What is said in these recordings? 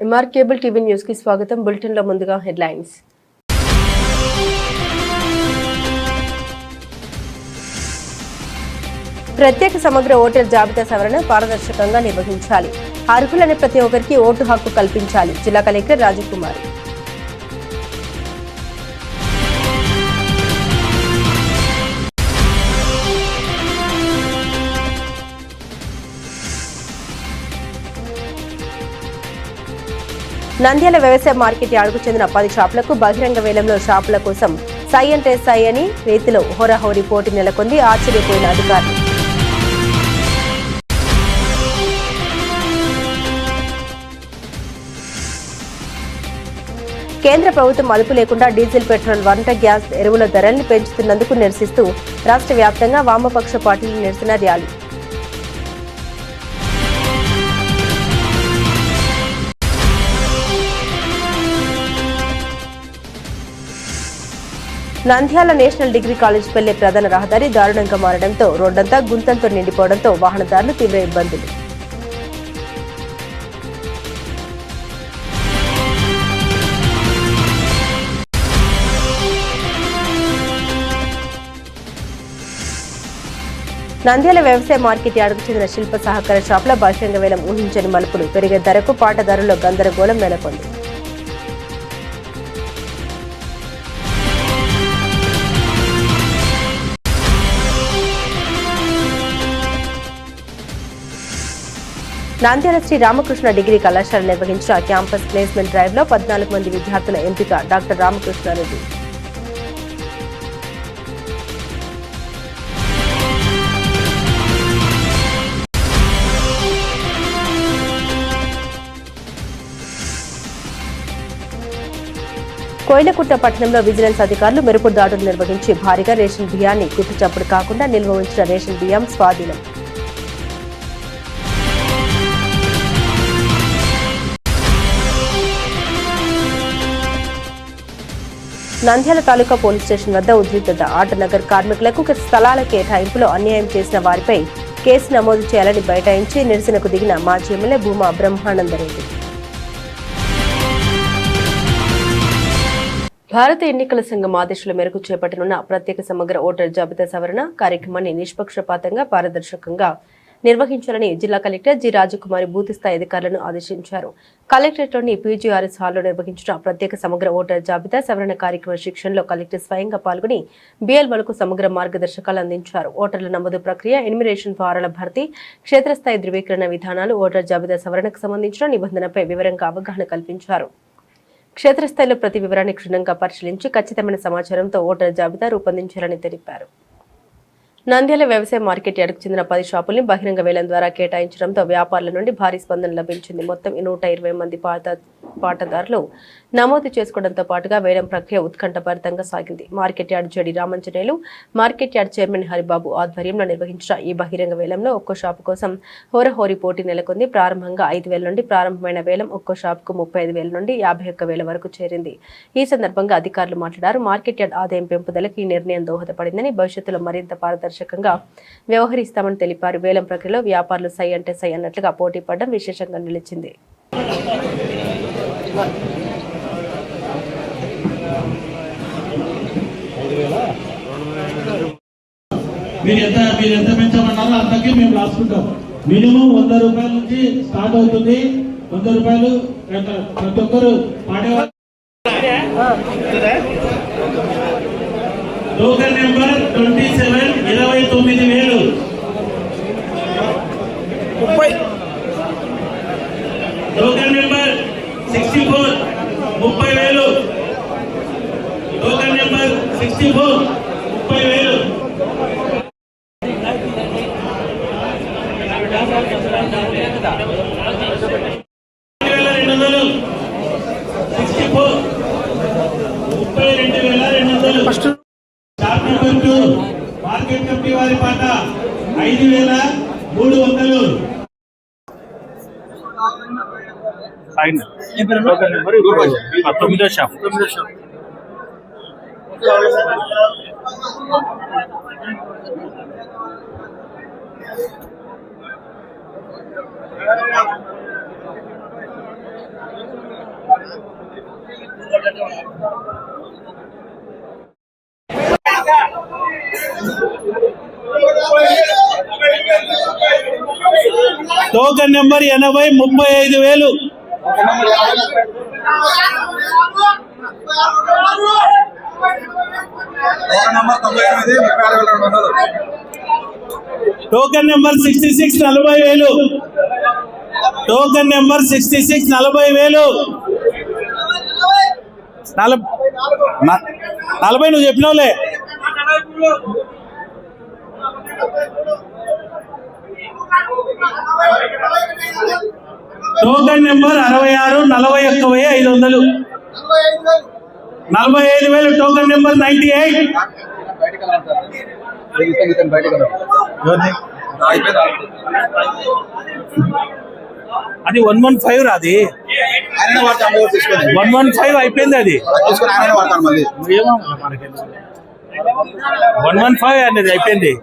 MR cable TV news కి స్వాగతం. Bulletin లో ముందుగా హెడ్లైన్స్. ప్రత్యేక సమగ్ర ఓటర్ జాబితా సవరణ పారదర్శకంగా నిర్వహించాలి. అర్హులైన ప్రతి ఒక్కరికి ఓటు హక్కు కల్పించాలి. జిల్లా కలెక్టర్ రాజకుమారి. నంద్యాల వ్యవసాయ మార్కెట్ యార్డుకు చెందిన 10 షాపులకు బహిరంగ వేలంలో షాపుల కోసం సై అంటే సై అని రీతిలో హోరాహోరీ పోటీ నెలకొంది. ఆశ్చర్యపోయిన అధికారులు. కేంద్ర ప్రభుత్వం అదుపు లేకుండా డీజిల్, పెట్రోల్, వంట గ్యాస్, ఎరువుల ధరల్ని పెంచుతున్నందుకు నిరసిస్తూ రాష్ట్ర వ్యాప్తంగా వామపక్ష పార్టీల నిరసన rally. Nandyal national degree college వెళ్లే ప్రధాన రహదారి దారుణంగా మారడంతో రోడ్డంతా గుంతంతో నిండిపోవడంతో వాహనదారులు తీవ్ర ఇబ్బందులు. నంద్యాల వ్యవసాయ మార్కెట్ యార్డుకు చెందిన శిల్ప సహకార షాపుల బహిరంగ వేలం ఊహించని మలుపులు. పెరిగే ధరకు పాటదారుల్లో గందరగోళం నెలకొంది. నంద్యాల శ్రీ రామకృష్ణ డిగ్రీ కళాశాల నిర్వహించిన క్యాంపస్ ప్లేస్మెంట్ డ్రైవ్ లో 14 మంది విద్యార్థుల ఎంపిక. డాక్టర్ రామకృష్ణారెడ్డి. కోయిలకుట్ట పట్టణంలో విజిలెన్స్ అధికారులు మెరుపు దాడులు నిర్వహించి భారీగా రేషన్ బియ్యాన్ని గుట్టుచప్పుడు కాకుండా నిల్వ ఉంచిన రేషన్ బియ్యం స్వాధీనం. నంద్యాల తాలూకా పోలీస్ స్టేషన్ వద్ద ఉద్రిక్తత. ఆటనగర్ కార్మికులకు స్థలాల కేటాయింపులో అన్యాయం చేసిన వారిపై కేసు నమోదు చేయాలని బైఠాయించి నిరసనకు దిగిన మాజీ ఎమ్మెల్యే భూమా బ్రహ్మానందరెడ్డి. భారత ఎన్నికల సంఘం ఆదేశాల మేరకు చేపట్టనున్న ప్రత్యేక సమగ్ర ఓటర్ జాబితా సవరణ కార్యక్రమాన్ని నిష్పక్షపాతంగా, పారదర్శకంగా నిర్వహించాలని జిల్లా కలెక్టర్ జి రాజకుమారి బూత్ స్థాయి అధికారులను ఆదేశించారు. కలెక్టరేట్లోని పీజీఆర్ఎస్ హాల్లో నిర్వహించిన ప్రత్యేక సమగ్ర ఓటర్ జాబితా సవరణ కార్యక్రమ శిక్షణలో కలెక్టర్ స్వయంగా పాల్గొని బిఎల్ఓలకు సమగ్ర మార్గదర్శకాలు అందించారు. ఓటర్ల నమోదు ప్రక్రియ, ఎన్యుమరేషన్ ఫారాల భర్తీ, క్షేత్రస్థాయి ధృవీకరణ విధానాలు, ఓటర్ జాబితా సవరణకు సంబంధించిన నిబంధనపై వివరంగా అవగాహన కల్పించారు. క్షేత్రస్థాయిలో ప్రతి వివరాన్ని క్షుణ్ణంగా పరిశీలించి ఖచ్చితమైన సమాచారంతో ఓటర్ జాబితా రూపొందించాలని తెలిపారు. నంద్యాల వ్యవసాయ మార్కెట్ యార్డుకు చెందిన 10 షాపుల్ని బహిరంగ వేలం ద్వారా కేటాయించడంతో వ్యాపారుల నుండి భారీ స్పందన లభించింది. మొత్తం 120 మంది పాటదారులు నమోదు చేసుకోవడంతో పాటుగా వేలం ప్రక్రియ ఉత్కంఠభరితంగా సాగింది. Market yard Jadi Ramanjaneyulu, market yard chairman Haribabu ఆధ్వర్యంలో నిర్వహించిన ఈ బహిరంగ వేలంలో ఒక్కో షాపు కోసం హోరహోరీ పోటీ నెలకొంది. ప్రారంభంగా 5,000 నుండి ప్రారంభమైన వేలం ఒక్కో షాపుకు 35,000 నుండి 51,000 వరకు చేరింది. ఈ సందర్భంగా అధికారులు మాట్లాడారు. మార్కెట్ యార్డు ఆదాయం పెంపుదలకు ఈ నిర్ణయం దోహదపడిందని, భవిష్యత్తులో మరింత పారదర్శకంగా వ్యవహరిస్తామని తెలిపారు. వేలం ప్రక్రియలో వ్యాపారులు సై అంటే సై అన్నట్లుగా పోటీ పడడం విశేషంగా నిలిచింది. మీరు ఎంత పెంచమన్నారో అంతకే మేము రాసుకుంటాం. మినిమం 100 రూపాయల నుంచి స్టార్ట్ అవుతుంది. 100 రూపాయలు ప్రతి ఒక్కరు పాడేవారు. Token number 27 29,000. Token number 64 30,000. Token number 64 30,000. Market committee వారి పాట 5,300. Shop token number 80 35,000. Token number 66 40,000. Token number 66 40,000. 40 నువ్వు చెప్పినావులే. Token number 66 41,500. 45,000. Token number 98. అది 115 రాది 115 అయిపోయింది. అది 115 అనేది అయిపోయింది.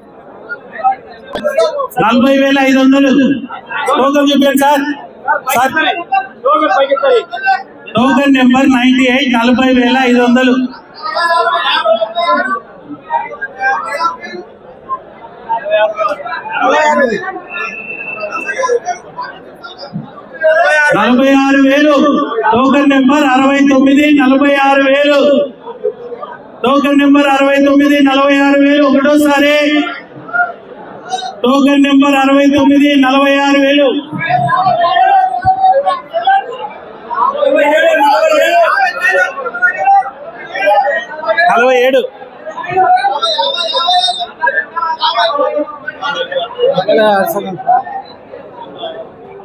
40,500. టోకెన్ చెప్పండి sir. Token number 98 40,500. 46,000. Token number 69 46,000. Token number 69 46,000. ఒకటోసారి టోకెన్ నెంబర్ 69 46,000. 47.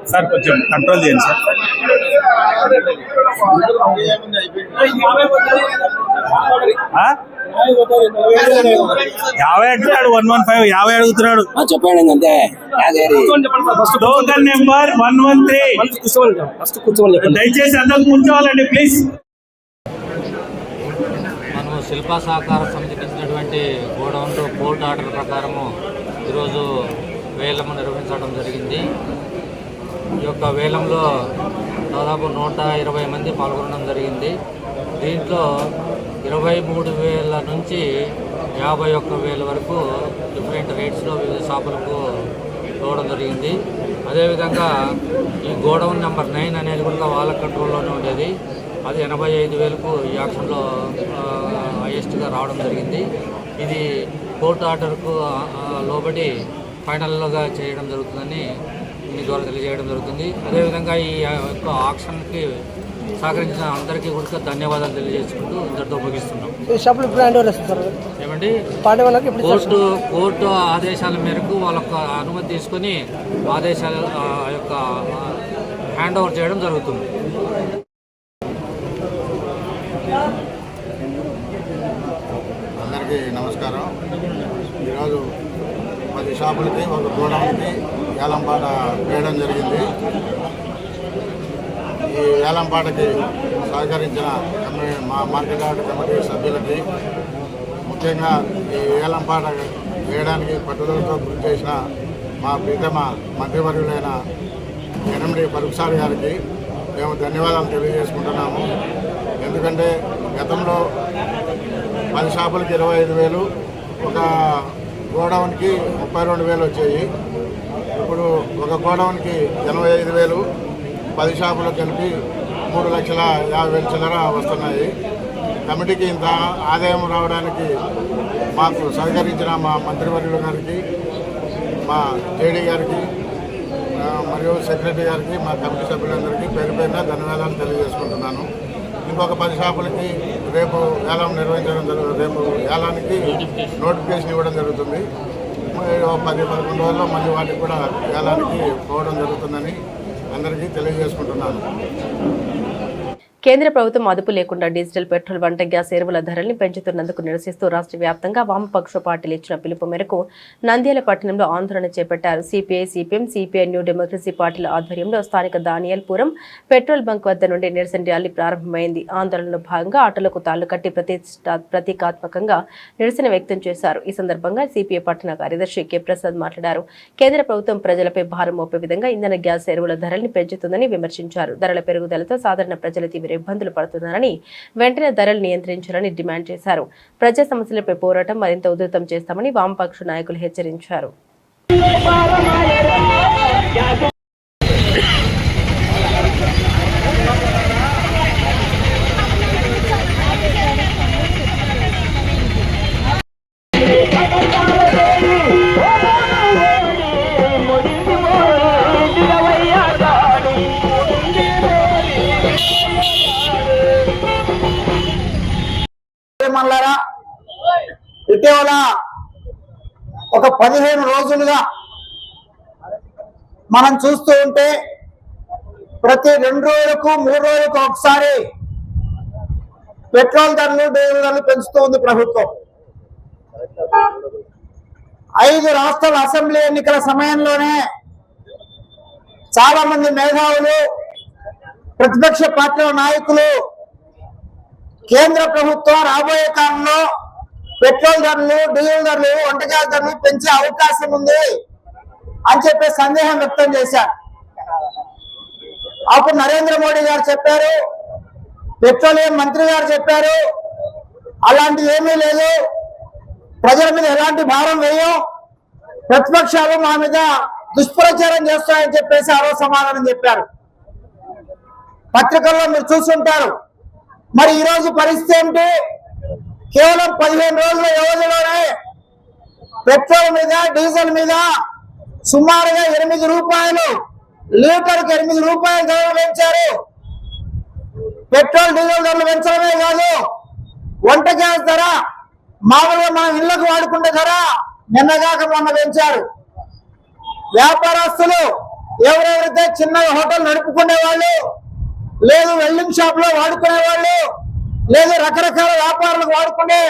సార్ కొంచెం కంట్రోల్ చేయండి సార్. 50 అంటున్నాడు. 115 50 అడుగుతున్నాడు. చెప్పండి అంతే. Token number 113. దయచేసి అందరూ కూర్చోవాలండి ప్లీజ్. మనం శిల్పా సహకార సమితికి ఇచ్చినటువంటి గోడౌన్లో కోర్టు ఆర్డర్ ప్రకారము ఈరోజు వేలం నిర్వహించడం జరిగింది. ఈ యొక్క వేలంలో దాదాపు 120 మంది పాల్గొనడం జరిగింది. దీంట్లో 23,000 నుంచి 51,000 వరకు డిఫరెంట్ రేట్స్లో వివిధ షాపులకు ఇవ్వడం జరిగింది. అదేవిధంగా ఈ గోడౌన్ నెంబర్ 9 అనేది కూడా వాళ్ళ కంట్రోల్లోనే ఉండేది. అది 85,000కు ఈ ఆక్షన్లో హైయెస్ట్గా రావడం జరిగింది. ఇది కోర్టు ఆర్డర్కు లోబడి ఫైనల్గా చేయడం జరుగుతుందని మీ ద్వారా తెలియజేయడం జరుగుతుంది. అదేవిధంగా ఈ యొక్క ఆక్షన్కి సహకరించిన అందరికీ కూడా ధన్యవాదాలు తెలియజేసుకుంటూ ఇంతటితో ముగిస్తున్నాం. ఏమండి కోర్టు ఆదేశాల మేరకు వాళ్ళ అనుమతి తీసుకొని ఆదేశాల యొక్క హ్యాండ్ ఓవర్ చేయడం జరుగుతుంది. అందరికీ నమస్కారం. ఈరోజు 10 షాపులకి ఒక గోడౌన్కి వేలంపాట వేయడం జరిగింది. ఈ వేలంపాటకి సహకరించిన మా మార్కెట్ యార్డ్ కమిటీ సభ్యులకి, ముఖ్యంగా ఈ వేలంపాట వేయడానికి పట్టుదలతో కృషి చేసిన మా ప్రీతమ మంత్రివర్యులైన ఎన్ఎండి ఫరూక్ సార్ గారికి మేము ధన్యవాదాలు తెలియజేసుకుంటున్నాము. ఎందుకంటే గతంలో 10 షాపులకి 25,000, ఒక గోడౌన్కి 32,000 వచ్చాయి. ఇప్పుడు ఒక గోడౌన్కి 85,000, 10 షాపులు కలిపి 3,50,000 చిల్లర వస్తున్నాయి. కమిటీకి ఇంత ఆదాయం రావడానికి మాకు సహకరించిన మా మంత్రివర్యుల గారికి, మా జేడీ గారికి, మరియు సెక్రటరీ గారికి, మా కమిటీ సభ్యులందరికీ పేరు పేరున ధన్యవాదాలు తెలియజేసుకుంటున్నాను. ఇంకొక 10 షాపులకి రేపు వేలం నిర్వహించడం జరుగుతుంది. రేపు వేలానికి నోటిఫికేషన్ ఇవ్వడం జరుగుతుంది. 10-11 రోజుల్లో మళ్ళీ వాటికి కూడా వేలానికి పోవడం జరుగుతుందని అందరికీ తెలియజేసుకుంటున్నాను. కేంద్ర ప్రభుత్వం అదుపు లేకుండా డీజిల్, పెట్రోల్, వంట గ్యాస్, ఎరువుల ధరల్ని పెంచుతున్నందుకు నిరసిస్తూ రాష్ట్ర వ్యాప్తంగా వామపక్ష పార్టీలు ఇచ్చిన పిలుపు మేరకు నంద్యాల పట్టణంలో ఆందోళన చేపట్టారు. CPI, CPM, CPI, new democracy పార్టీల ఆధ్వర్యంలో స్థానిక దానియాల్పురం పెట్రోల్ బంక్ వద్ద నుండి నిరసన ర్యాలీ ప్రారంభమైంది. ఆందోళనలో భాగంగా ఆటోలకు తాళ్లు కట్టి ప్రతీకాత్మకంగా నిరసన వ్యక్తం చేశారు. ఈ సందర్భంగా సిపిఐ పట్టణ కార్యదర్శి కె ప్రసాద్ మాట్లాడారు. కేంద్ర ప్రభుత్వం ప్రజలపై భారం మోపే విధంగా ఇంధన, గ్యాస్, ఎరువుల ధరల్ని పెంచుతుందని విమర్శించారు. ధరల పెరుగుదలతో సాధారణ ప్రజలు తీవ్ర ఇబ్బందులు పడుతున్నారని, వెంటనే ధరలు నియంత్రించాలని డిమాండ్ చేశారు. ప్రజా సమస్యలపై పోరాటం మరింత ఉధృతం చేస్తామని వామపక్ష నాయకులు హెచ్చరించారు. మిత్రమల్లారా, ఇటీవల ఒక 15 రోజులుగా మనం చూస్తూ ఉంటే ప్రతి 2 రోజులకు 3 రోజులకు ఒకసారి పెట్రోల్ ధరలు, డీజిల్ ధరలు పెంచుతూ ఉంది ప్రభుత్వం. 5 రాష్ట్రాల అసెంబ్లీ ఎన్నికల సమయంలోనే చాలా మంది మేధావులు, ప్రతిపక్ష పార్టీల నాయకులు కేంద్ర ప్రభుత్వం రాబోయే కాలంలో పెట్రోల్ ధరలు, డీజిల్ ధరలు, వంట గ్యాస్ ధరలు పెంచే అవకాశం ఉంది అని చెప్పి సందేహం వ్యక్తం చేశారు. అప్పుడు నరేంద్ర మోడీ గారు చెప్పారు, పెట్రోలియం మంత్రి గారు చెప్పారు, అలాంటి ఏమీ లేదు, ప్రజల మీద ఎలాంటి భారం వేయం, ప్రతిపక్షాలు మా మీద దుష్ప్రచారం చేస్తాయని చెప్పేసి ఆ రోజు సమాధానం చెప్పారు. పత్రికల్లో మీరు చూస్తుంటారు. మరి ఈ రోజు పరిస్థితి ఏంటి? కేవలం 15 రోజుల వ్యవధిలోనే పెట్రోల్ మీద, డీజిల్ మీద సుమారుగా 8 రూపాయలు, లీటర్కి 8 రూపాయలు ధరలు పెంచారు. పెట్రోల్, డీజిల్ ధరలు పెంచడమే కాదు, వంట గ్యాస్ ధర, మామూలుగా మన ఇళ్లకు వాడుకుంటే ధర నిన్నగాక మొన్న పెంచారు. వ్యాపారస్తులు ఎవరెవరైతే చిన్నగా హోటల్ నడుపుకునే వాళ్ళు, లేదు వెల్డింగ్ షాప్ లో వాడుకునే వాళ్ళు, లేదు రకరకాల వ్యాపారాలకు వాడుకునే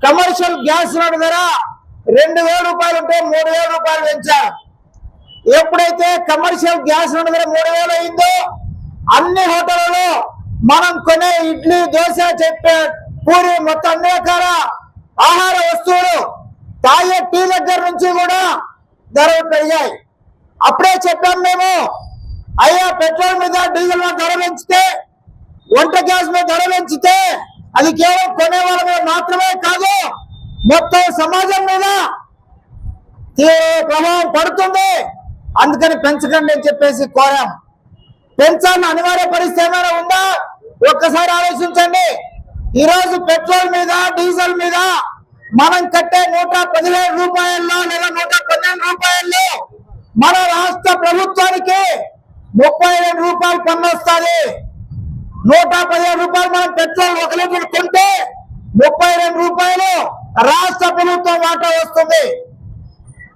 కమర్షియల్ గ్యాస్ ధర 2000 రూపాయలు ఉంటే 3000 రూపాయలు పెంచారు. ఎప్పుడైతే కమర్షియల్ గ్యాస్ ధర 3000 అయిందో అన్ని హోటళ్లలో మనం కొనే ఇడ్లీ, దోశ, చెప్పే పూరి, మొత్తం అన్ని రకాల ఆహార వస్తువులు, తాగే టీ దగ్గర నుంచి కూడా ధరలు పెరిగాయి. అప్పుడే చెప్పాం మేము, అయ్యా పెట్రోల్ మీద, డీజిల్ మీద ధర పెంచితే, వంట గ్యాస్ మీద ధర పెంచితే అది కేవలం కొనే వాళ్ళ మీద మాత్రమే కాదు, మొత్తం సమాజం మీద ప్రభావం పడుతుంది. అందుకని పెంచకండి అని చెప్పేసి కోరాం. పెంచాలని అనివార్య పరిస్థితి ఏమైనా ఉందా? ఒక్కసారి ఆలోచించండి. ఈరోజు పెట్రోల్ మీద, డీజిల్ మీద మనం కట్టే 117 రూపాయల్లో లేదా 112 రూపాయల్లో మన రాష్ట్ర ప్రభుత్వానికి 32 రూపాయలు పన్ను వస్తుంది. 117 రూపాయలు మనం పెట్రోల్ 1 లీటర్ కొంటే 32 రూపాయలు రాష్ట్ర ప్రభుత్వం వాటా వస్తుంది.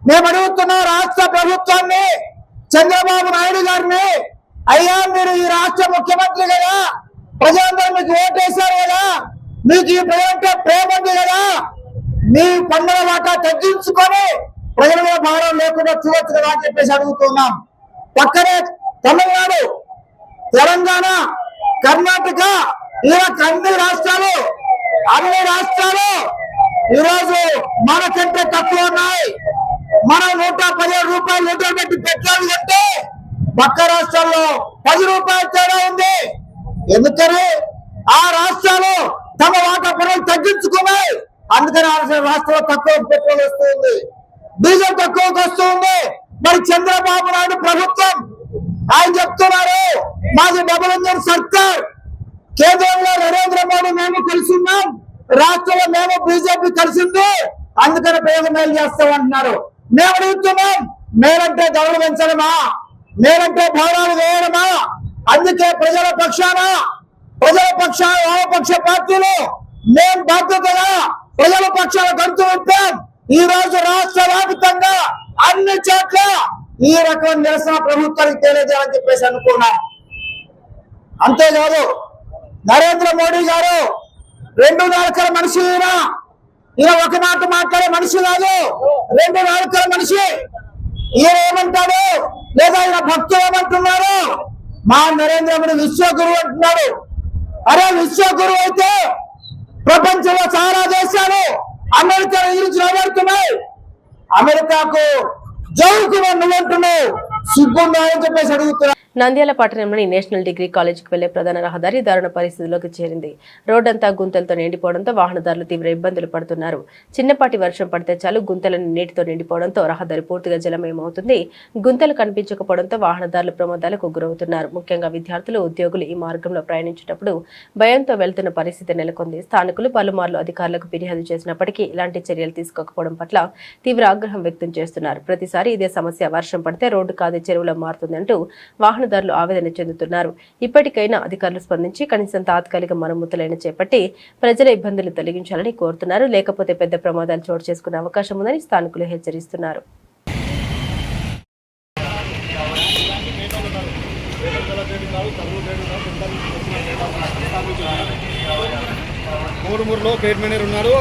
మేము అడుగుతున్న రాష్ట్ర ప్రభుత్వాన్ని, చంద్రబాబు నాయుడు గారిని, అయ్యా మీరు ఈ రాష్ట్ర ముఖ్యమంత్రి కదా, ప్రజలందరూ మీకు ఓటేశారు కదా, మీకు ఈ ప్రజలంటే ప్రేమ ఉంది కదా, మీ పన్నుల వాటా తగ్గించుకొని ప్రజల మీద భారం లేకుండా చూడొచ్చు కదా అని చెప్పేసి అడుగుతున్నాం. పక్కనే తమిళనాడు, తెలంగాణ, కర్ణాటక, ఇలా అన్ని రాష్ట్రాలు ఈరోజు మనకంటే తక్కువ ఉన్నాయి. మనం 117 రూపాయలు లీటర్ పెట్టి పెట్రోల్ కంటే పక్క రాష్ట్రాల్లో 10 రూపాయలు తేడా ఉంది. ఎందుకని? ఆ రాష్ట్రాలు తమ వాటా పనులు తగ్గించుకున్నాయి. అందుకని ఆ రాష్ట్రంలో తక్కువ పెట్రోల్ వస్తుంది, డీజిల్ తక్కువకి వస్తుంది. మరి చంద్రబాబు నాయుడు ప్రభుత్వం ఆయన చెప్తున్నారు, మాది డబుల్ ఇంజిన్ సర్కార్, కేంద్రంలో నరేంద్ర మోడీ మేము కలిసి ఉన్నాం, రాష్ట్రంలో మేము బీజేపీ కలిసింది, అందుకని పేద మేలు చేస్తామంటున్నారు. మేము అడుగుతున్నాం, మేలంటే ధరలు పెంచడమా? మేలంటే భారాలు వేయడమా? అందుకే ప్రజల పక్షాన వామపక్ష పార్టీలు మేము బాధ్యతగా ప్రజల పక్షాన గంతు విప్పాం. ఈ రోజు రాష్ట్ర వ్యాప్తంగా అన్ని చోట్ల ఈ రకం నిరసన ప్రభుత్వానికి తెలియజేయాలని చెప్పేసి అనుకున్నాం. అంతేకాదు నరేంద్ర మోడీ గారు 2 నాలుకల మనిషి, ఈయన ఒక మాట మాట్లాడే మనిషి కాదు, 2 నాలుకల మనిషి. ఈయన ఏమంటాడు, లేదా ఆయన భక్తులు ఏమంటున్నారు, మా నరేంద్ర మోడీ విశ్వగురువు అంటున్నాడు. అరే విశ్వగురువు అయితే ప్రపంచంలో చాలా దేశాలు అమెరికా గురించి నిలబడుతున్నాయి. అమెరికాకు జౌకు నువ్వంటున్నావు, సిగ్గుందా అని చెప్పేసి అడుగుతున్నా. నంద్యాల పట్టణంలోని నేషనల్ డిగ్రీ కాలేజీకి వెళ్లే ప్రధాన రహదారి దారుణ పరిస్థితిలోకి చేరింది. రోడ్డంతా గుంతలతో నిండిపోవడంతో వాహనదారులు తీవ్ర ఇబ్బందులు పడుతున్నారు. చిన్నపాటి వర్షం పడితే చాలు గుంతలను నీటితో నిండిపోవడంతో రహదారి పూర్తిగా జలమయమవుతుంది. గుంతలు కనిపించకపోవడంతో వాహనదారులు ప్రమాదాలకు గురవుతున్నారు. ముఖ్యంగా విద్యార్థులు, ఉద్యోగులు ఈ మార్గంలో ప్రయాణించేటప్పుడు భయంతో వెళ్తున్న పరిస్థితి నెలకొంది. స్థానికులు పలుమార్లు అధికారులకు ఫిర్యాదు చేసినప్పటికీ ఇలాంటి చర్యలు తీసుకోకపోవడం పట్ల తీవ్ర ఆగ్రహం వ్యక్తం చేస్తున్నారు. ప్రతిసారి ఇదే సమస్య, వర్షం పడితే రోడ్డు కాదే చెరువులో మారుతుందంటూ వాహన వాహనదారులు ఆవేదన చెందుతున్నారు. ఇప్పటికైనా అధికారులు స్పందించి కనీసం తాత్కాలిక మరమ్మతులైన చేపట్టి ప్రజల ఇబ్బందులు తొలగించాలని కోరుతున్నారు. లేకపోతే పెద్ద ప్రమాదాలు చోటు చేసుకునే అవకాశం ఉందని స్థానికులు హెచ్చరిస్తున్నారు. మూడుమూరులో పేట్ మేనేజర్ ఉన్నారు.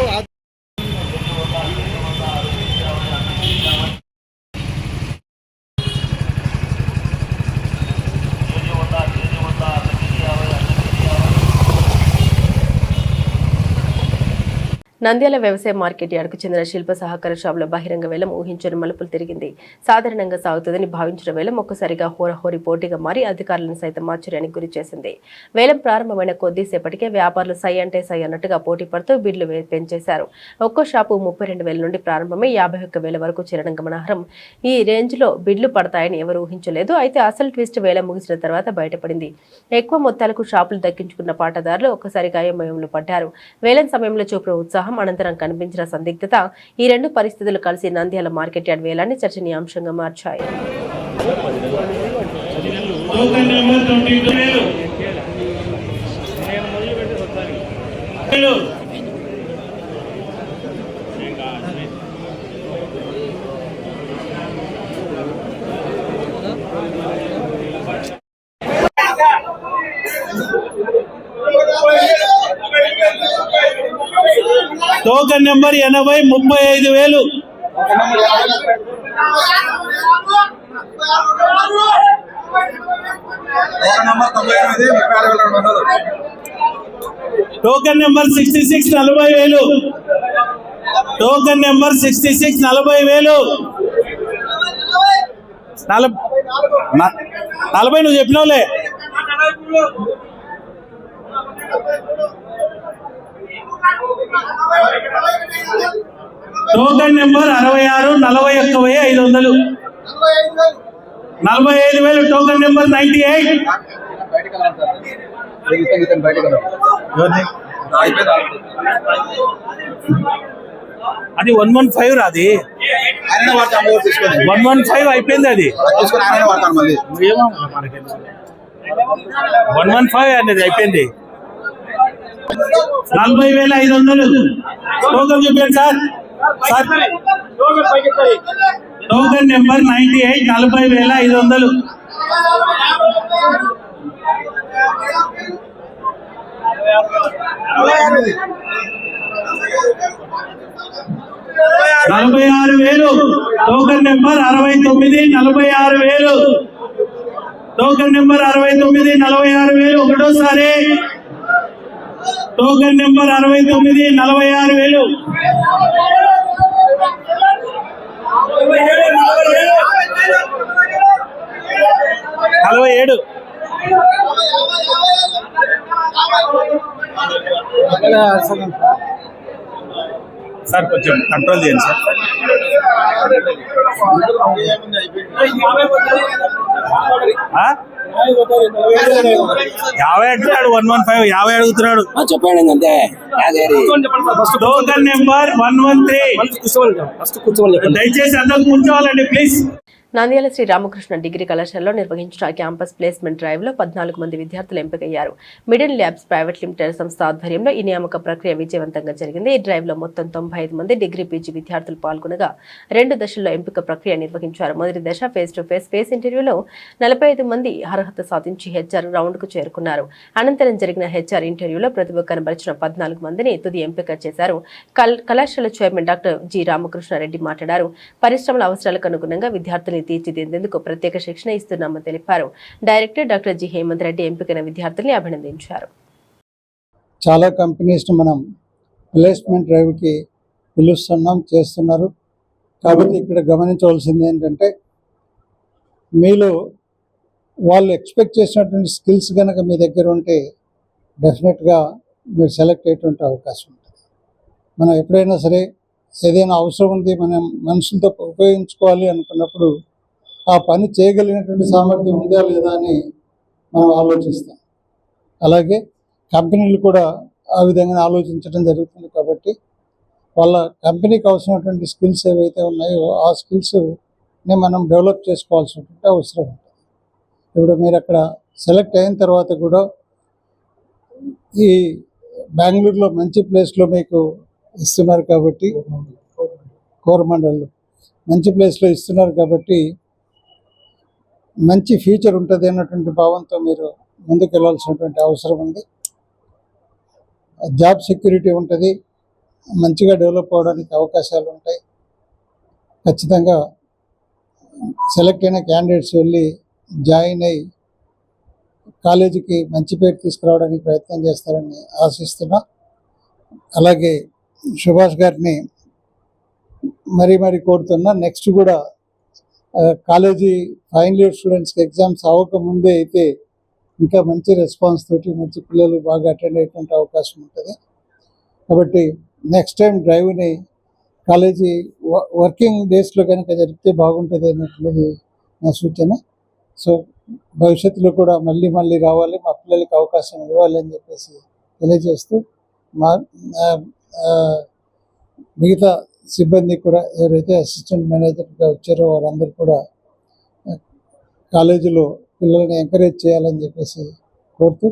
నంద్యాల వ్యవసాయ మార్కెట్ యార్డుకు చెందిన శిల్ప సహకార షాపుల బహిరంగ వేలం ఊహించని మలుపులు తిరిగింది. సాధారణంగా సాగుతుందని భావించిన వేలం ఒక్కసారిగా హోరాహోరీ పోటీగా మారి అధికారులను సైతం ఆశ్చర్యానికి గురి చేసింది. వేలం ప్రారంభమైన కొద్దిసేపటికే వ్యాపారులు సై అంటే సై అన్నట్టుగా పోటీ పడుతూ బిడ్లు పెంచేశారు. ఒక్కో షాపు 32,000 నుండి ప్రారంభమై 51,000 వరకు చేరడం గమనార్హం. ఈ రేంజ్ లో బిడ్లు పడతాయని ఎవరు ఊహించలేదు. అయితే అసలు ట్విస్ట్ వేలం ముగిసిన తర్వాత బయటపడింది. ఎక్కువ మొత్తాలకు షాపులు దక్కించుకున్న పాటదారులు ఒక్కసారిగా అయోమయంలో పడ్డారు. వేలం సమయంలో చూపిన ఉత్సాహం అనంతరం కనిపించిన సందిగ్ధత ఈ రెండు పరిస్థితులు కలిసి నంద్యాల మార్కెట్ యార్డ్ వేలాన్ని చర్చనీయాంశంగా మార్చాయి. Token number 80 35,000. Token number 66 40,000. Token number 66 40,000. 40 నువ్వు చెప్పినావులే. Token number 66 41,500. 45,000. Token number 98. అది 115 రాది 115 అయిపోయింది. అది 115 అనేది అయిపోయింది. 40,500. టోకెన్ చెప్పండి sir. Token number 98 40,500. 46,000. Token number 69 46,000. Token number 69 46,000. ఒకటోసారి టోకెన్ నెంబర్ 69 46,000. 47. సార్ కొంచెం కంట్రోల్ చేయండి సార్. 50 అంటున్నాడు. 115 50 అడుగుతున్నాడు. చెప్పండి అంతే. Token number 113. దయచేసి అందరూ కూర్చోవాలండి ప్లీజ్. నంద్యాల శ్రీ రామకృష్ణ డిగ్రీ కళాశాలలో నిర్వహించిన క్యాంపస్ ప్లేస్మెంట్ డ్రైవ్ లో 14 మంది విద్యార్థులు ఎంపికయ్యారు. మిడిల్ ల్యాబ్స్ ప్రైవేట్ లిమిటెడ్ సంస్థ ఆధ్వర్యంలో ఈ నియామక ప్రక్రియ విజయవంతంగా జరిగింది. ఈ డ్రైవ్ లో మొత్తం 95 మంది డిగ్రీ పీజీ విద్యార్థులు పాల్గొనగా 2 దశల్లో ఎంపిక ప్రక్రియ నిర్వహించారు. మొదటి దశ ఫేస్ టు ఫేస్ ఇంటర్వ్యూలో 45 మంది అర్హత సాధించి హెచ్ఆర్ రౌండ్ కు చేరుకున్నారు. అనంతరం జరిగిన హెచ్ఆర్ ఇంటర్వ్యూలో ప్రతిభ కనబరిచిన 14 మందిని తుది ఎంపిక చేశారు. కళాశాల చైర్మన్ డాక్టర్ జి రామకృష్ణారెడ్డి మాట్లాడారు. పరిశ్రమల అవసరాలకు అనుగుణంగా విద్యార్థులు తీర్చిదిద్దేందుకు ప్రత్యేక శిక్షణ ఇస్తున్నామని తెలిపారు. Director doctor G Hemanth Reddy ఎంపికైన విద్యార్థుల్ని అభినందించారు. చాలా కంపెనీస్ మనం ప్లేస్మెంట్ డ్రైవ్ కి పిలుస్తున్నాం, చేస్తున్నారు. కాబట్టి ఇక్కడ గమనించవలసింది ఏంటంటే, మీలో వాళ్ళు ఎక్స్పెక్ట్ చేసినటువంటి స్కిల్స్ కనుక మీ దగ్గర ఉంటే డెఫినెట్గా మీరు సెలెక్ట్ అయ్యేటువంటి అవకాశం ఉంటుంది. మనం ఎప్పుడైనా సరే ఏదైనా అవసరం ఉంది, మనం మనుషులతో ఉపయోగించుకోవాలి అనుకున్నప్పుడు ఆ పని చేయగలిగినటువంటి సామర్థ్యం ఉందా లేదా అని మనం ఆలోచిస్తాం. అలాగే కంపెనీలు కూడా ఆ విధంగా ఆలోచించడం జరుగుతుంది. కాబట్టి వాళ్ళ కంపెనీకి అవసరమైనటువంటి స్కిల్స్ ఏవైతే ఉన్నాయో ఆ స్కిల్స్ని మనం డెవలప్ చేసుకోవాల్సినటువంటి అవసరం ఉంటుంది. ఇప్పుడు మీరు అక్కడ సెలెక్ట్ అయిన తర్వాత కూడా ఈ బెంగళూరులో మంచి ప్లేస్లో మీకు ఇస్తున్నారు కాబట్టి, కోరమండల్లో మంచి ప్లేస్లో ఇస్తున్నారు కాబట్టి మంచి ఫ్యూచర్ ఉంటుంది అన్నటువంటి భావంతో మీరు ముందుకు వెళ్ళాల్సినటువంటి అవసరం ఉంది. జాబ్ సెక్యూరిటీ ఉంటుంది, మంచిగా డెవలప్ అవడానికి అవకాశాలు ఉంటాయి. ఖచ్చితంగా సెలెక్ట్ అయిన క్యాండిడేట్స్ వెళ్ళి జాయిన్ అయ్యి కాలేజీకి మంచి పేరు తీసుకురావడానికి ప్రయత్నం చేస్తారని ఆశిస్తున్నా. అలాగే సుభాష్ గారిని మరీ కోరుతున్నా, నెక్స్ట్ కూడా కాలేజీ ఫైనల్ ఇయర్ స్టూడెంట్స్కి ఎగ్జామ్స్ అవ్వకముందే అయితే ఇంకా మంచి రెస్పాన్స్ తోటి మంచి పిల్లలు బాగా అటెండ్ అయ్యేటువంటి అవకాశం ఉంటుంది. కాబట్టి నెక్స్ట్ టైం డ్రైవ్ని కాలేజీ వర్కింగ్ డేస్లో కనుక జరిపితే బాగుంటుంది అన్నటువంటిది నా సూచన. సో భవిష్యత్తులో కూడా మళ్ళీ రావాలి, మా పిల్లలకి అవకాశం ఇవ్వాలి అని చెప్పేసి తెలియజేస్తూ మిగతా సిబ్బంది కూడా ఎవరైతే అసిస్టెంట్ మేనేజర్గా వచ్చారో వారందరూ కూడా కాలేజీలో పిల్లల్ని ఎంకరేజ్ చేయాలని చెప్పేసి కోరుతూ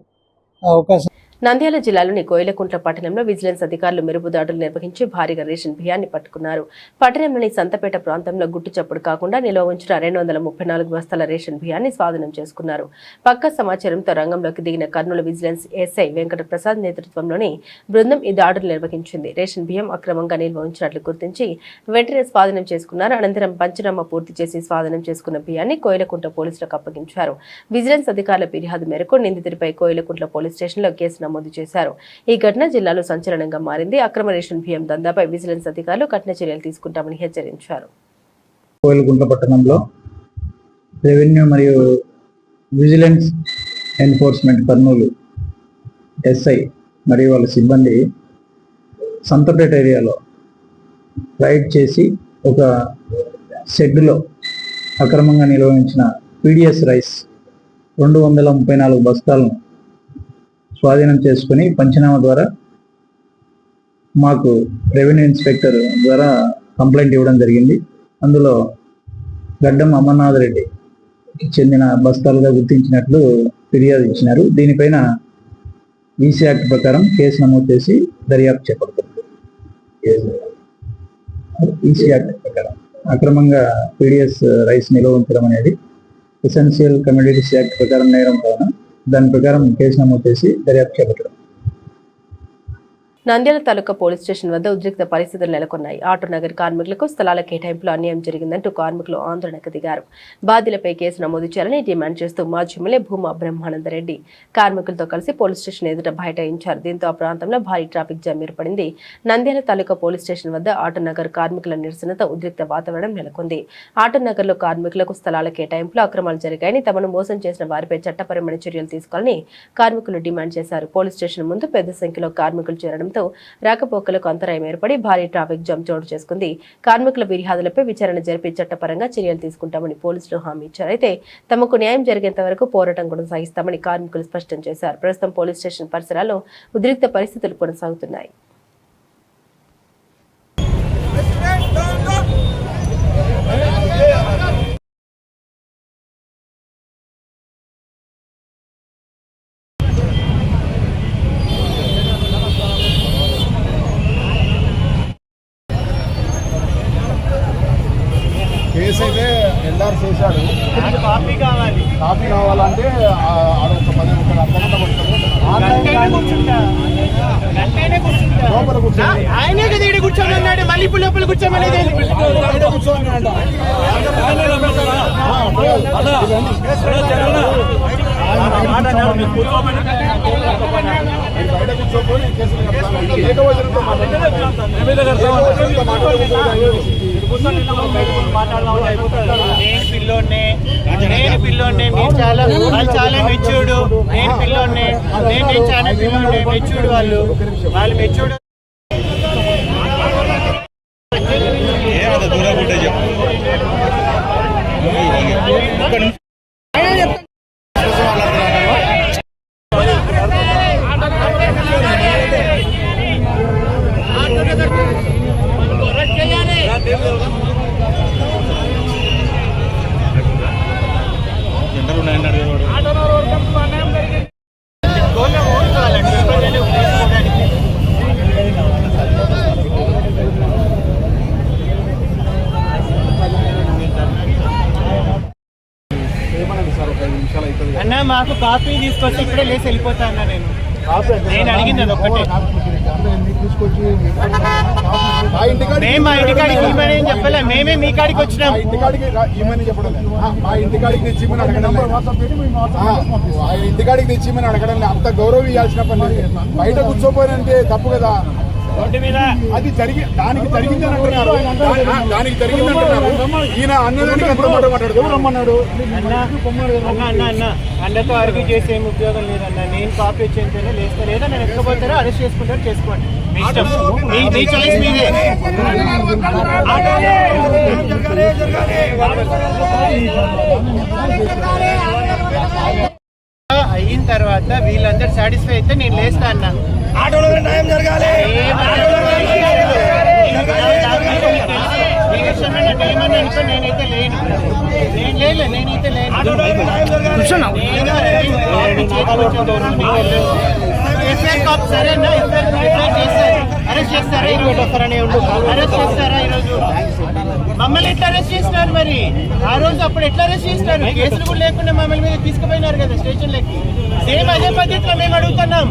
అవకాశం. నంద్యాల జిల్లాలోని కోయిలకుంట్ల పట్టణంలో విజిలెన్స్ అధికారులు మెరుపుదాడులు నిర్వహించి భారీగా రేషన్ బియ్యాన్ని పట్టుకున్నారు. పట్టణంలోని సంతపేట ప్రాంతంలో గుట్టు చప్పుడు కాకుండా నిల్వ ఉంచిన 234 బస్తాల రేషన్ బియ్యాన్ని స్వాధీనం చేసుకున్నారు. పక్క సమాచారంతో రంగంలోకి దిగిన కర్నూలు విజిలెన్స్ ఎస్ఐ వెంకట ప్రసాద్ నేతృత్వంలోని బృందం ఈ దాడులు నిర్వహించింది. రేషన్ బియ్యం అక్రమంగా నిల్వ ఉంచినట్లు గుర్తించి వెంటనే స్వాధీనం చేసుకున్నారు. అనంతరం పంచనామా పూర్తి చేసి స్వాధీనం చేసుకున్న బియ్యాన్ని కోయిలకుంట్ల పోలీసులకు అప్పగించారు. విజిలెన్స్ అధికారుల ఫిర్యాదు మేరకు నిందితుడిపై కోయిలకుంట్ల పోలీస్ స్టేషన్లో కేసు నమోదు చేశారు. ఈ ఘటన జిల్లాలో సంచలనంగా మారింది. అక్రమ రేషన్ బియ్యం దందాపై విజిలెన్స్ అధికారులు కఠిన చర్యలు తీసుకుంటామని హెచ్చరించారు. కోయిలకుంట్ల పట్టణంలో రెవెన్యూ మరియు విజిలెన్స్ ఎన్ఫోర్స్మెంట్ కర్నూలు ఎస్ఐ మరియు వాళ్ళ సిబ్బంది సంతపేట ఏరియాలో రైడ్ చేసి ఒక షెడ్లో అక్రమంగా నిర్వహించిన పీడిఎస్ రైస్ 234 బస్తాలను స్వాధీనం చేసుకుని పంచనామా ద్వారా మాకు రెవెన్యూ ఇన్స్పెక్టర్ ద్వారా కంప్లైంట్ ఇవ్వడం జరిగింది. అందులో గడ్డం అమర్నాథ్ రెడ్డికి చెందిన బస్తాలుగా గుర్తించినట్లు ఫిర్యాదు ఇచ్చినారు. దీనిపైన ఈసీ యాక్ట్ ప్రకారం కేసు నమోదు చేసి దర్యాప్తు చేపడుతుంది. ఈసీ యాక్ట్ ప్రకారం అక్రమంగా పీడిఎస్ రైస్ నిల్వ ఉంచడం అనేది ఎసెన్షియల్ కమోడిటీస్ యాక్ట్ ప్రకారం నేరం కావున దాని ప్రకారం కేసు నమోదు చేసి దర్యాప్తు చేపట్టడం. నంద్యాల తాలూకా పోలీస్ స్టేషన్ వద్ద ఉద్రిక్త పరిస్థితులు నెలకొన్నాయి. ఆటో నగర్ కార్మికులకు స్థలాల కేటాయింపులో అన్యాయం జరిగిందంటూ కార్మికులు ఆందోళనకు దిగారు. బాధ్యులపై కేసు నమోదు చేయాలని డిమాండ్ చేస్తూ మాజీ ఎమ్మెల్యే భూమా బ్రహ్మానందరెడ్డి కార్మికులతో కలిసి పోలీస్ స్టేషన్ ఎదుట బైఠాయించారు. దీంతో ఆ ప్రాంతంలో భారీ ట్రాఫిక్ జామ్ ఏర్పడింది. నంద్యాల తాలూకా పోలీస్ స్టేషన్ వద్ద ఆటో నగర్ కార్మికుల నిరసనతో ఉద్రిక్త వాతావరణం నెలకొంది. ఆటో నగర్ లో కార్మికులకు స్థలాల కేటాయింపులో అక్రమాలు జరిగాయని, తమను మోసం చేసిన వారిపై చట్టపరమైన చర్యలు తీసుకోవాలని కార్మికులు డిమాండ్ చేశారు. పోలీస్ స్టేషన్ ముందు పెద్ద సంఖ్యలో కార్మికులు చేరడంతో రాకపోకలకు అంతరాయం ఏర్పడి భారీ ట్రాఫిక్ జామ్ చోటు చేసుకుంది. కార్మికుల ఫిర్యాదులపై విచారణ జరిపి చట్టపరంగా చర్యలు తీసుకుంటామని పోలీసులు హామీ ఇచ్చారు. అయితే తమకు న్యాయం జరిగేంత వరకు పోరాటం కొనసాగిస్తామని కార్మికులు స్పష్టం చేశారు. ప్రస్తుతం పోలీస్ స్టేషన్ పరిసరాల్లో ఉద్రిక్త పరిస్థితులు కొనసాగుతున్నాయి. కేసు అయితే ఎల్ఆర్ చేశాడు. కాపీ కావాలంటే ఒక 10 అర్ధగంట పడుతుంది. ఆయనే కదా ఇక్కడ కూర్చోమన్నాడు, మళ్ళీ ఇప్పుడు లోపల కూర్చోమనేది. నేను పిల్లోనే, మీరు చాలా మెచ్యూర్డ్. నేను పిల్లోనే, నేను చాలా పిల్లోనే, మెచ్యూర్డ్ వాళ్ళు మెచ్యూర్డ్. జనరల్ ఉన్నాయన్నాడు. నాకు కాపీ తీసుకొచ్చి ఇప్పుడే లేచి వెళ్ళిపోతా అన్నా నేను అడిగింది అది ఒక్కటే. మేము మా ఇంటికాడికి ఇవ్వమని ఏం చెప్పలే, మేమే మీ కాడికి వచ్చినాం. ఇంటికాడికి తెచ్చిమని అడగడం అంత గౌరవం ఇవ్వాల్సిన పని లేదు. బయట కూర్చోపోయినంటే తప్పు కదా. అది దానికి జరిగిందని అంటున్నారు. దానికి జరిగిందంటున్నారు. ఈయన అన్నదానికి రమ్మన్నాడు. అన్న అన్నతో అర్గ్యూ చేసే ఏం ఉపయోగం లేదన్న. నేను కాపీ వచ్చేంతేనే లేస్తా, లేదా నేను ఎక్కకపోతారో అరెస్ట్ చేసుకుంటారో చేసుకోండి, మీ ఇష్టం, మీ చాయిస్ మీదే. అయిన తర్వాత వీళ్ళందరూ సాటిస్ఫై అయితే నేను లేస్తా అన్న. నేనైతే లేను. సరేనా, అరెస్ట్ చేస్తారా ఈరోజు? అరెస్ట్ చేస్తారా ఈరోజు? మమ్మల్ని ఎట్లా అరెస్ట్ చేసినారు మరి? ఆ రోజు అప్పుడు ఎట్లా అరెస్ట్ చేసినారు? కేసులు కూడా లేకుండా మమ్మల్ని మీద తీసుకుపోయినారు కదా స్టేషన్లకి. సేమ్ అదే పద్ధతిలో మేము అడుగుతున్నాం,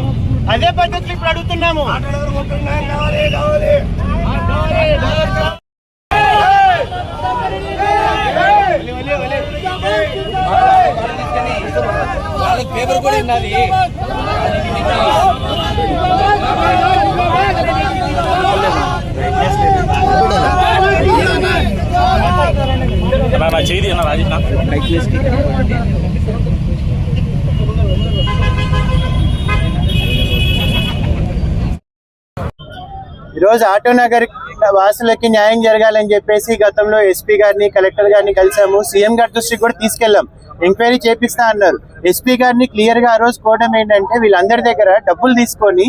అదే పద్ధతిలో ఇప్పుడు అడుగుతున్నాము. పేపర్ కూడా ఉన్నది. చేయి రాజేష్ ఈరోజు ఆటోనగర్ వాసులకి న్యాయం జరగాలని చెప్పేసి గతంలో ఎస్పీ గారిని, కలెక్టర్ గారిని కలిసాము. సీఎం గారి దృష్టికి కూడా తీసుకెళ్లాం, ఎంక్వైరీ చేపిస్తా అన్నారు. ఎస్పీ గారిని క్లియర్ గా ఆ రోజు కోవడం ఏంటంటే, వీళ్ళందరి దగ్గర డబ్బులు తీసుకొని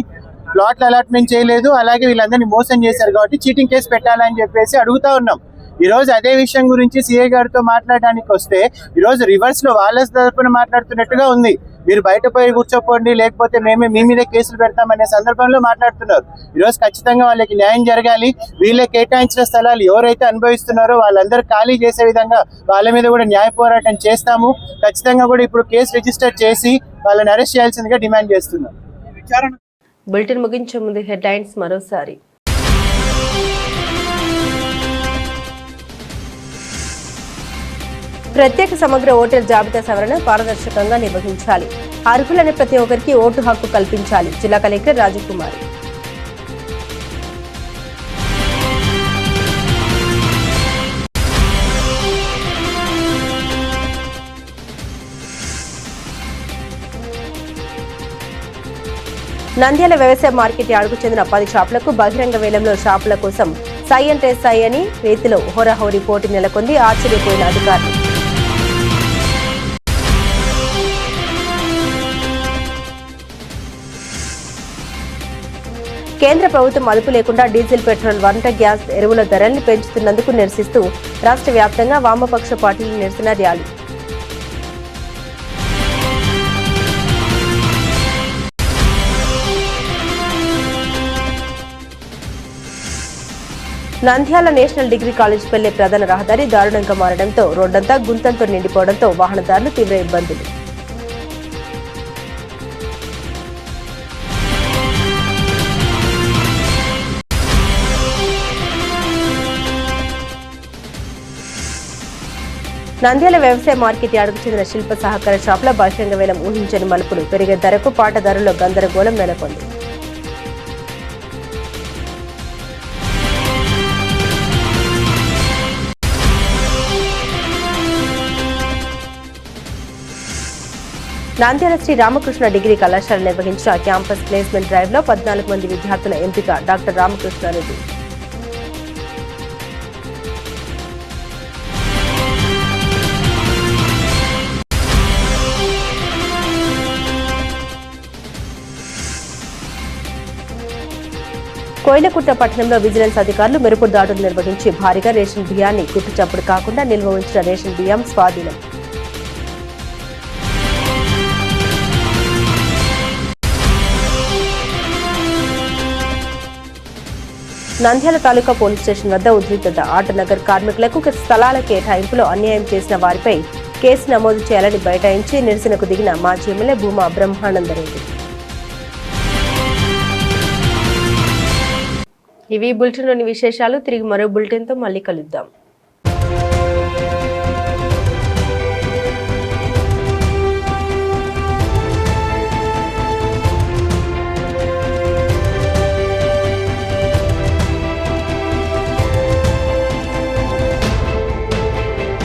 ప్లాట్లు అలాట్మెంట్ చేయలేదు, అలాగే వీళ్ళందరినీ మోసం చేశారు కాబట్టి చీటింగ్ కేసు పెట్టాలని చెప్పేసి అడుగుతా ఉన్నాం. ఈ రోజు అదే విషయం గురించి సిఐ గారితో మాట్లాడడానికి వస్తే ఈ రోజు రివర్స్ లో వాళ్ళ తరపున మాట్లాడుతున్నట్టుగా ఉంది. మీరు బయట పోయి కూర్చోపోండి, లేకపోతే మేమే మీ మీద కేసులు పెడతామనే సందర్భంలో మాట్లాడుతున్నారు. ఈరోజు ఖచ్చితంగా వాళ్ళకి న్యాయం జరగాలి. వీళ్ళే కేటాయించిన స్థలాలు ఎవరైతే అనుభవిస్తున్నారో వాళ్ళందరూ ఖాళీ చేసే విధంగా వాళ్ళ మీద కూడా న్యాయ పోరాటం చేస్తాము. ఖచ్చితంగా కూడా ఇప్పుడు కేసు రిజిస్టర్ చేసి వాళ్ళని అరెస్ట్ చేయాల్సిందిగా డిమాండ్ చేస్తున్నాం. బులెటిన్ ముగించే ముందు హెడ్లైన్స్ మరోసారి. ప్రత్యేక సమగ్ర ఓటర్ జాబితా సవరణ పారదర్శకంగా నిర్వహించాలి. అర్హులైన ప్రతి ఒక్కరికి ఓటు హక్కు కల్పించాలి. జిల్లా కలెక్టర్ రాజకుమారి. నంద్యాల వ్యవసాయ మార్కెట్ యార్డుకు చెందిన 10 షాపులకు బహిరంగ వేలంలో షాపుల కోసం సై అంటే సై అని రీతిలో హోరాహోరీ పోటీ నెలకొంది. ఆశ్చర్యపోయిన అధికారులు. కేంద్ర ప్రభుత్వం అదుపు లేకుండా డీజిల్, పెట్రోల్, వంట గ్యాస్, ఎరువుల ధరల్ని పెంచుతున్నందుకు నిరసిస్తూ రాష్ట్ర వ్యాప్తంగా వామపక్ష పార్టీల నిరసన rally. Nandyal national degree college వెళ్లే ప్రధాన రహదారి దారుణంగా మారడంతో రోడ్డంతా గుంతంతో నిండిపోవడంతో వాహనదారులు తీవ్ర ఇబ్బందులు. నంద్యాల వ్యవసాయ మార్కెట్ యార్డుకు చెందిన శిల్ప సహకార షాపుల బహిరంగ వేలం ఊహించని మలుపులు. పెరిగే ధరకు పాటదారుల్లో గందరగోళం నెలకొంది. నంద్యాల శ్రీ రామకృష్ణ డిగ్రీ కళాశాల నిర్వహించిన క్యాంపస్ ప్లేస్మెంట్ డ్రైవ్ లో 14 మంది విద్యార్థుల ఎంపిక. డాక్టర్ రామకృష్ణారెడ్డి. కోయిలకుట్ట పట్టణంలో విజిలెన్స్ అధికారులు మెరుపు దాడులు నిర్వహించి భారీగా రేషన్ బియ్యాన్ని గుట్టు చప్పుడు కాకుండా నిల్వ ఉంచిన రేషన్ బియ్యం స్వాధీనం. నంద్యాల తాలూకా పోలీస్ స్టేషన్ వద్ద ఉద్రిక్తత. ఆటనగర్ కార్మికులకు స్థలాల కేటాయింపులో అన్యాయం చేసిన వారిపై కేసు నమోదు చేయాలని బైఠాయించి నిరసనకు దిగిన మాజీ ఎమ్మెల్యే భూమా బ్రహ్మానందరెడ్డి. ఇవి బులెటిన్లోని విశేషాలు. తిరిగి మరో బులెటిన్తో మళ్ళీ కలుద్దాం.